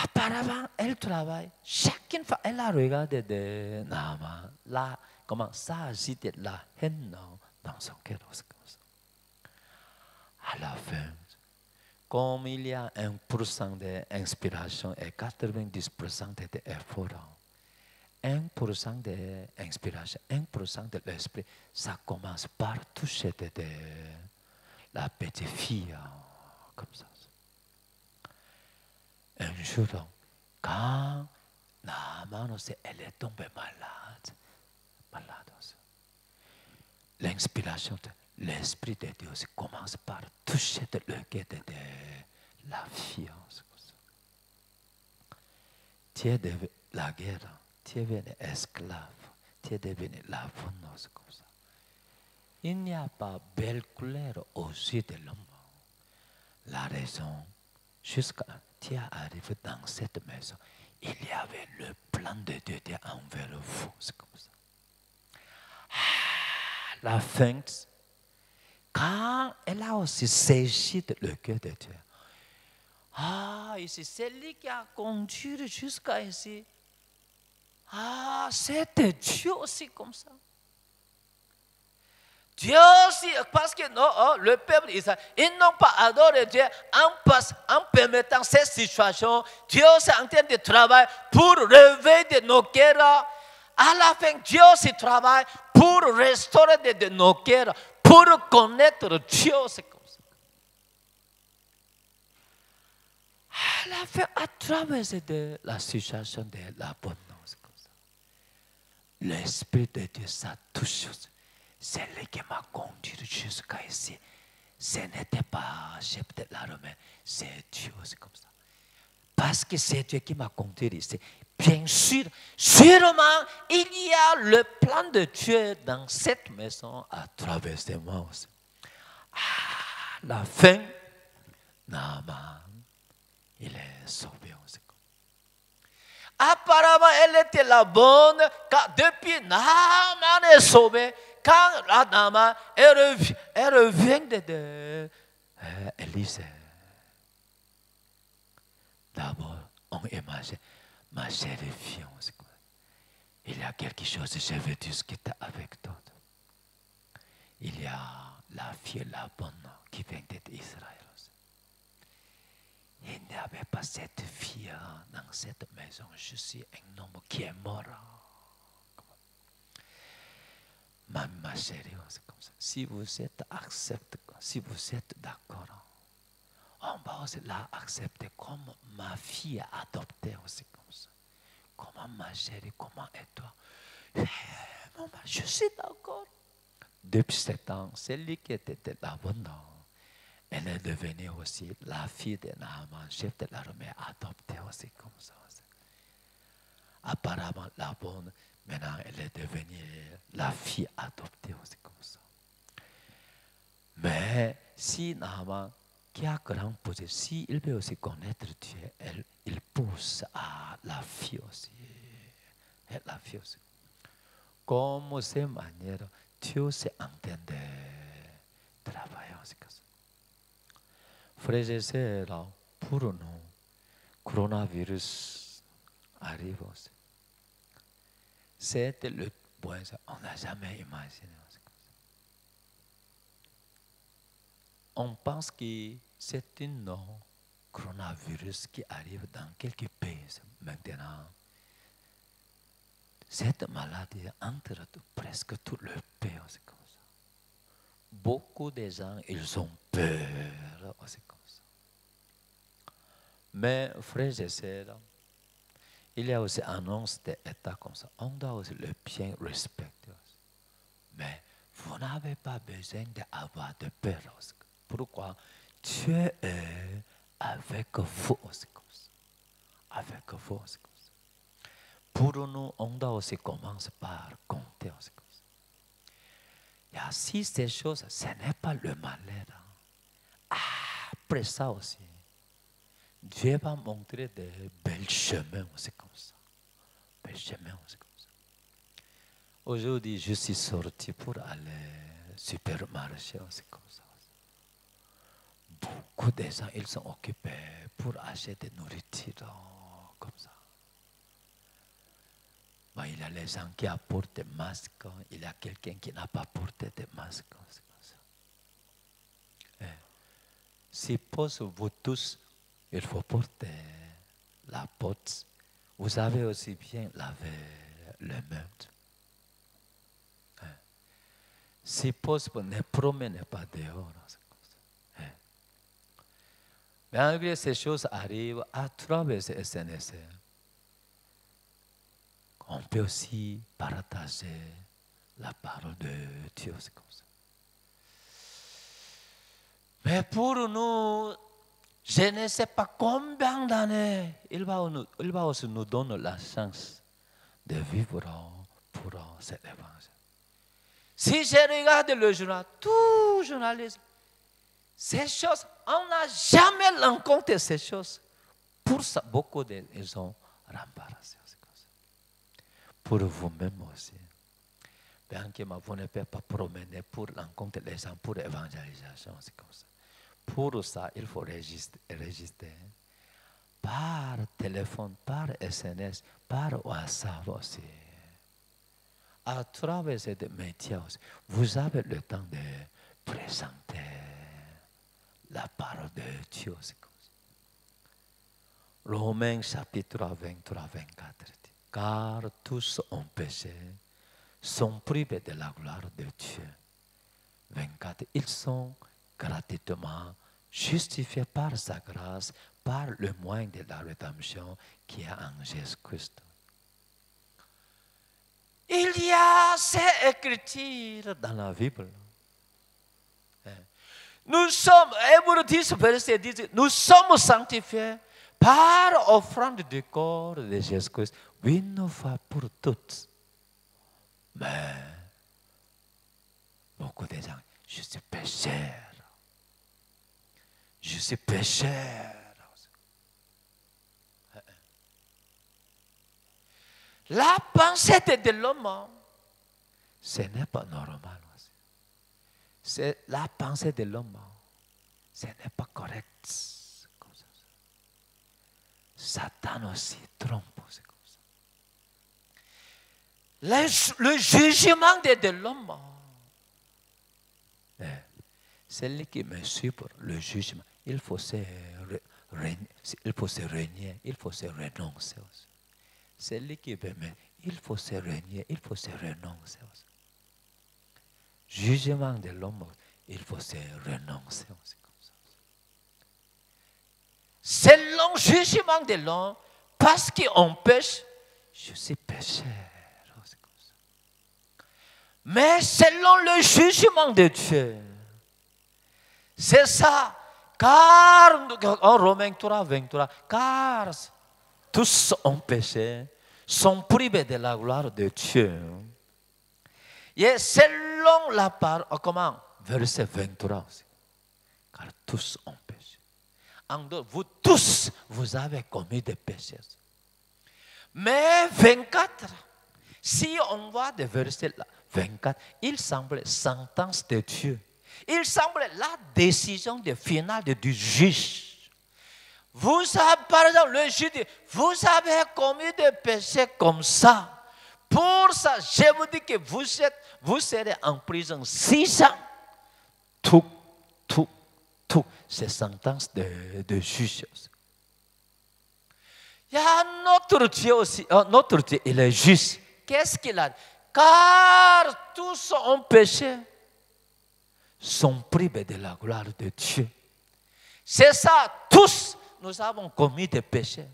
Apparemment, elle travaille. Chaque fois, elle a regardé de Naaman. Là, comment ça agite la haine dans son cœur. C'est comme ça. À la fin, comme il y a 1% d'inspiration et 90% d'effort, 1% d'inspiration, 1% de l'esprit, ça commence par toucher la petite fille, comme ça. Un jour, quand Naaman, elle est tombée malade, l'inspiration, l'esprit de Dieu commence par toucher le cœur de la fille. Tu es devenu la guerre, tu es devenu esclave, tu es devenu la venance comme ça. Il n'y a pas belle couleur aux yeux de l'homme. La raison, jusqu'à tu es arrivé dans cette maison, il y avait le plan de Dieu envers vous. C'est comme ça. La fin, quand elle a aussi saisi le cœur de Dieu. Ici, c'est lui qui a conduit jusqu'à ici. C'était Dieu aussi comme ça. Dieu aussi, parce que le peuple Israël, ils n'ont pas adoré Dieu en permettant cette situation. Dieu est en train de travailler pour réveiller de nos cœurs. À la fin, Dieu aussi travaille pour restaurer de nos cœurs, pour connaître Dieu. C'est comme ça. À la fin, à travers de la situation de l'abondance, comme ça, l'Esprit de Dieu, ça touche. C'est lui qui m'a conduit jusqu'à ici. Ce n'était pas chef de l'armée, c'est Dieu, c'est comme ça. Parce que c'est Dieu qui m'a conduit ici. Bien sûr, sûrement, il y a le plan de Dieu dans cette maison à travers de moi aussi. La fin, Naaman, il est sauvé aussi. Apparemment, elle était la bonne, car depuis Naaman est sauvé. Quand Naaman elle revient de Élisée. D'abord, on imagine, ma chère fille, il y a quelque chose, je veux discuter avec toi. Il y a la fille, la bonne, qui vient d'Israël. Il n'y avait pas cette fille dans cette maison. Je suis un homme qui est mort. Ma chérie, c'est comme ça. Si vous êtes accepté, si vous êtes d'accord, on va aussi la accepter comme ma fille adoptée aussi comme ça. Comment ma chérie, comment et toi? Maman, je suis d'accord. Depuis 7 ans, c'est lui qui était la bonne. Elle est devenue aussi la fille de Naaman, chef de l'armée, adoptée aussi comme ça. Apparemment, la bonne, maintenant, elle est devenue la fille adoptée aussi comme ça. Mais si Naaman, qui a grand posé, s'il veut aussi connaître Dieu, il pousse à la fille aussi. Et la fille aussi. Comme cette manière, Dieu s'est en train de travailler aussi comme ça. Frères et sœurs, pour nous, coronavirus arrive aussi. C'est le point qu'on n'a jamais imaginé. On pense que c'est un coronavirus qui arrive dans quelques pays maintenant. Cette maladie entre presque tout le pays. Comme ça. beaucoup de gens, ils ont peur aussi comme ça. Mais, frères et sœurs, il y a aussi annonce d'état comme ça. On doit aussi le bien respecter. Mais vous n'avez pas besoin d'avoir de peur. Pourquoi? Dieu est avec vous aussi comme ça. Avec vous aussi comme ça. Pour nous, on doit aussi commencer par compter aussi comme ça. Et si ces choses, ce n'est pas le malheur. Après ça aussi, Dieu va montrer de belles chemins aussi comme ça. Belles chemins aussi comme ça. Aujourd'hui, je suis sorti pour aller au supermarché aussi comme ça. Beaucoup de gens, ils sont occupés pour acheter des nourritures comme ça. Mais il y a les gens qui apportent des masques, il y a quelqu'un qui n'a pas porté des masques. C'est comme ça. Suppose vous tous, il faut porter la porte. Vous avez aussi bien lavé les mains. Suppose vous ne promenez pas dehors. Mais malgré ces choses arrivent à travers ces SNS. On peut aussi partager la parole de Dieu. C'est comme ça. Mais pour nous, je ne sais pas combien d'années il va aussi nous donner la chance de vivre pour cet évangile. Si je regarde le journal, tout journaliste, ces choses, on n'a jamais rencontré ces choses. Pour ça, beaucoup de gens rembarrassés. Pour vous-même aussi. Bien que vous ne pouvez pas promener pour rencontrer les gens, pour l'évangélisation, c'est comme ça. Pour ça, il faut résister. Par téléphone, par SNS, par WhatsApp aussi. À travers ces médias aussi, vous avez le temps de présenter la parole de Dieu. C'est comme ça. Romains chapitre 23, 24. Car tous ont péché, sont privés de la gloire de Dieu. 24. Ils sont gratuitement justifiés par sa grâce, par le moyen de la rédemption qui est en Jésus-Christ. Il y a ces écritures dans la Bible. Nous sommes, Hébreux 10, verset 10, nous sommes sanctifiés par offrande du corps de Jésus-Christ, une fois pour toutes. Mais beaucoup de gens, je suis pécheur. Je suis pécheur. La pensée de l'homme, ce n'est pas normal. C'est la pensée de l'homme, ce n'est pas correct. Satan aussi trompe. C'est comme ça. Le jugement de l'homme, celui qui me suit pour le jugement, il faut se régner, il faut se renoncer aussi. Celui qui veut me, il faut se régner, il faut se renoncer aussi. Jugement de l'homme, il faut se renoncer aussi. Selon le jugement de l'homme, parce qu'on pêche, je suis pécheur. Mais selon le jugement de Dieu, c'est ça. Car, en Romains 3, 23, car tous ont péché, sont privés de la gloire de Dieu. Et selon la parole, comment? Verset 23 aussi. Car tous ont péché. Vous tous, vous avez commis des péchés. Mais 24, si on voit des versets là, 24, il semble sentence de Dieu. Il semble la décision finale du juge. Vous avez, par exemple, le juge dit, vous avez commis des péchés comme ça. Pour ça, je vous dis que vous serez en prison 6 ans. Tout. C'est sentence de juge. Il y a notre Dieu aussi. Notre Dieu, il est juste. Qu'est-ce qu'il a dit? Car tous ont péché, sont privés de la gloire de Dieu. C'est ça, tous, nous avons commis des péchés.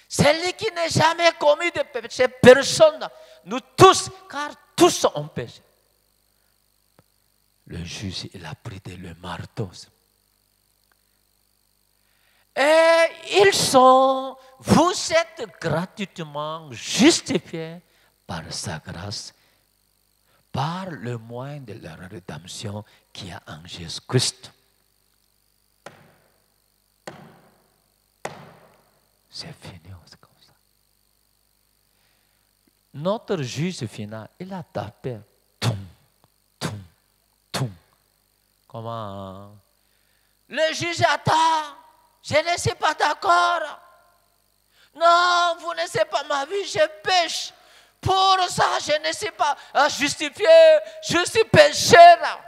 Celui qui n'a jamais commis de péché, personne, nous tous, car tous ont péché. Le juge, il a pris le marteau. Et vous êtes gratuitement justifiés par sa grâce, par le moyen de la rédemption qui est en Jésus-Christ. C'est fini, c'est comme ça. Notre juge final, il a tapé. Toum, toum, toum. Comment? Le juge attend. Je ne suis pas d'accord. Non, vous ne savez pas ma vie, je pêche. Pour ça, je ne suis pas justifié. Je suis pécheur.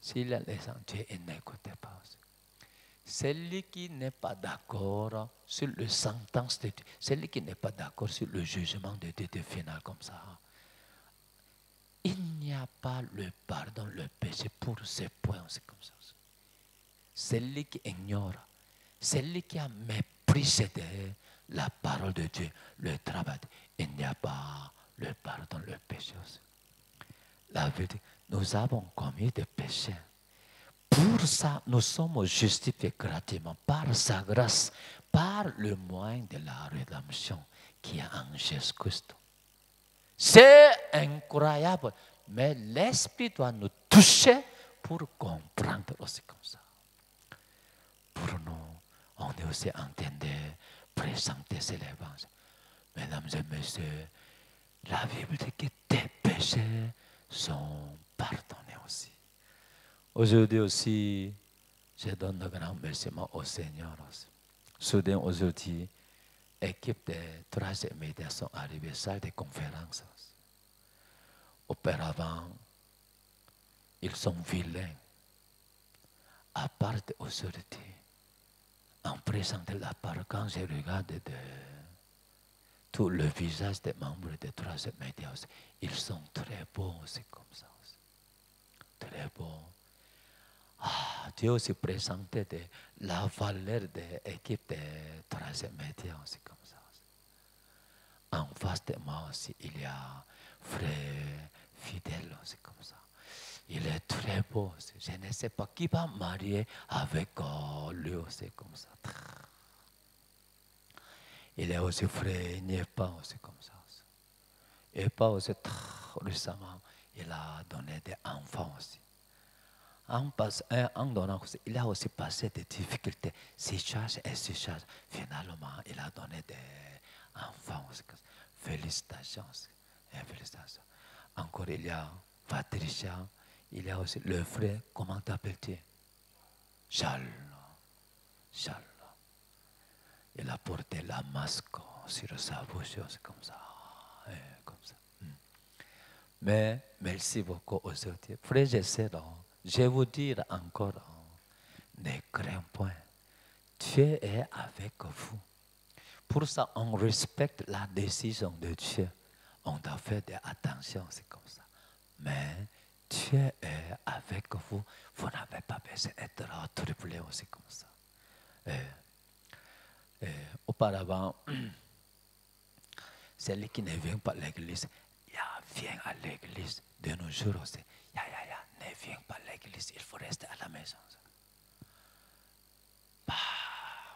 S'il a les entiers, il n'écoutait pas. Celui qui n'est pas d'accord sur le sentence de Dieu, celui qui n'est pas d'accord sur le jugement de Dieu final comme ça, il n'y a pas le pardon, le péché pour ce point, c'est comme ça. Celui qui ignore, celui qui a méprisé la parole de Dieu, le travail, il n'y a pas le pardon, le péché. La vérité, nous avons commis des péchés. Pour ça, nous sommes justifiés gratuitement par sa grâce, par le moyen de la rédemption qui est en Jésus-Christ. C'est incroyable, mais l'Esprit doit nous toucher pour comprendre aussi comme ça. Pour nous, on est aussi en train de présenter ces évangiles. Mesdames et messieurs, la Bible dit que tes péchés sont pardonnés aussi. Aujourd'hui aussi, je donne de grands remerciements au Seigneur aussi. Soudain, aujourd'hui, l'équipe de 3e médias sont arrivées, salle de conférence. Auparavant, ils sont vilains. À part d'aujourd'hui, en présentant la parole, quand je regarde tout le visage des membres des 3e médias, ils sont très beaux aussi comme ça. Très beaux. Dieu aussi présenté la valeur de l'équipe de 3e médias aussi comme ça. En face de moi aussi, il y a frère fidèle aussi comme ça. Il est très beau aussi. Je ne sais pas qui va marier avec lui aussi comme ça. Il est aussi frère Niepa aussi comme ça. Et pas aussi récemment, il a donné des enfants aussi. En donnant aussi, il a aussi passé des difficultés, surcharge et surcharge. Finalement, il a donné des enfants aussi. Félicitations. Félicitations. Encore, il y a Patricia, il y a aussi le frère, comment t'appelles-tu? Charles. Charles. Il a porté la masque sur sa bouche, comme ça. Comme ça. Mais merci beaucoup aujourd'hui. Frères et sœurs, je vais vous dire encore, ne craignez point. Dieu est avec vous. Pour ça, on respecte la décision de Dieu. On doit faire attention, c'est comme ça. Mais Dieu est avec vous. Vous n'avez pas besoin d'être troublé aussi comme ça. Auparavant, celui qui ne vient pas à l'église, vient à l'église. De nos jours aussi, ne vient pas à l'église, il faut rester à la maison.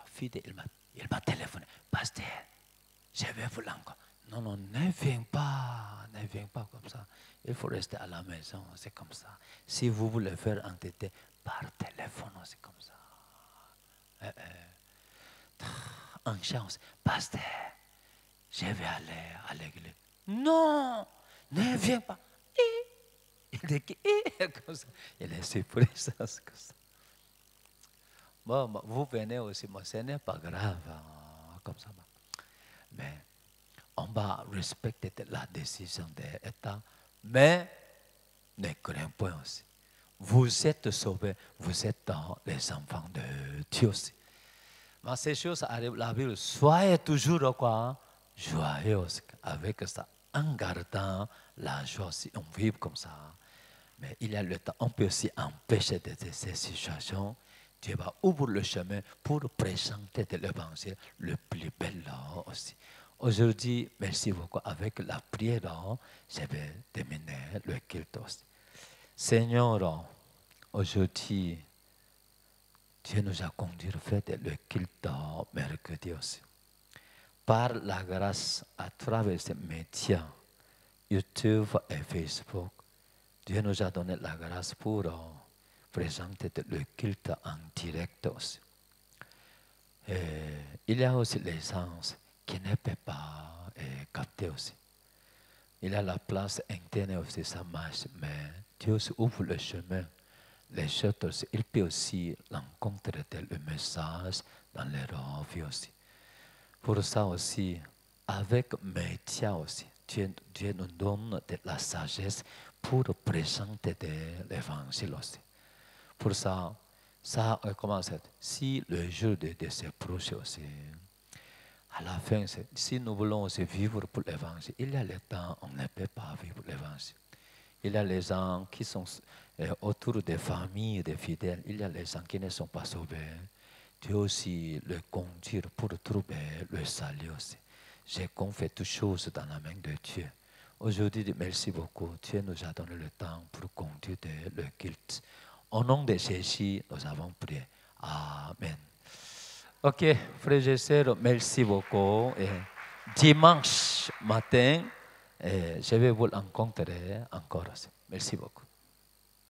Fidèle, il m'a téléphoné. Pasteur, je vais vous l'encore. Non, ne viens pas comme ça. Il faut rester à la maison, c'est comme ça. Si vous voulez faire entêter par téléphone, c'est comme ça. En chance, pasteur, je vais aller à l'église. Non, ne viens pas. Il dit comme ça. Il est surpris, c'est comme ça. Bon, vous venez aussi, moi, ce n'est pas grave, comme ça. Mais on va respecter la décision de l'État, mais ne craignez point aussi. Vous êtes sauvés, vous êtes les enfants de Dieu aussi. Mais ces choses arrivent, la Bible, soyez toujours quoi, joyeux avec ça. en gardant la joie, si on vit comme ça. Mais il y a le temps, on peut aussi empêcher de ces situations. Dieu va ouvrir le chemin pour présenter de l'évangile le plus bel aussi. Aujourd'hui, merci beaucoup. Avec la prière, je vais terminer le culte aussi. Seigneur, aujourd'hui, Dieu nous a conduits à faire le culte mercredi aussi. Par la grâce, à travers ces médias, YouTube et Facebook, Dieu nous a donné la grâce pour présenter le culte en direct aussi. Et il y a aussi les gens qui ne peuvent pas capter aussi. Il y a la place internet aussi, ça marche, mais Dieu aussi ouvre le chemin. Les gens aussi, il peut aussi rencontrer le message dans leur vie aussi. Pour ça aussi, avec médias aussi, Dieu nous donne de la sagesse pour présenter l'évangile aussi. Pour ça, comment c'est? Si le jour de ces projets aussi, à la fin, si nous voulons aussi vivre pour l'évangile, il y a le temps, on ne peut pas vivre l'évangile. Il y a les gens qui sont autour des familles, des fidèles, il y a les gens qui ne sont pas sauvés. Dieu aussi le conduire pour trouver le salut aussi. J'ai confié toutes choses dans la main de Dieu. Aujourd'hui, merci beaucoup. Dieu nous a donné le temps pour conduire le culte. Au nom de Jésus, nous avons prié. Amen. Ok, frères et sœurs, merci beaucoup. Et dimanche matin, je vais vous rencontrer encore. Merci beaucoup.